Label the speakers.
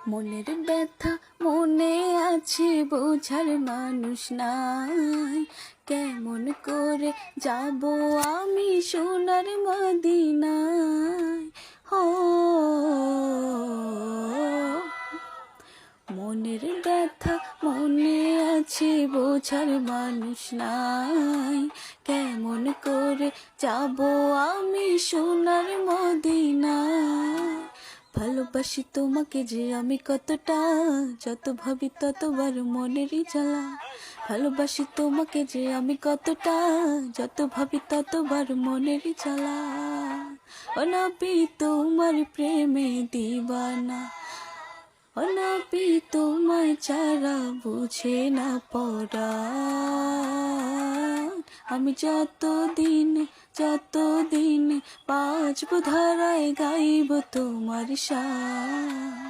Speaker 1: মনের ব্যথা মনে আছে, বোঝার মানুষ নাই। কেমন করে যাব আমি সোনার মদিনায়? হো, মনের ব্যথা মনে আছে, বোঝার মানুষ নাই। কেমন করে যাব আমি সোনার মদিনায়? ভালোবাসি তোমাকে যে আমি কতটা, যত ভাবি ততবার মনেরই জ্বালা। ভালোবাসি তোমাকে যে আমি কতটা, যত ভাবি ততবার মনেরই জ্বালা। ও নবী তোমার প্রেমে দিবানা, ও নবী তোমায় ছাড়া বুঝে না পরাণ। আমি যতদিন বাঁচব ধারায় গাইব তোমার শান।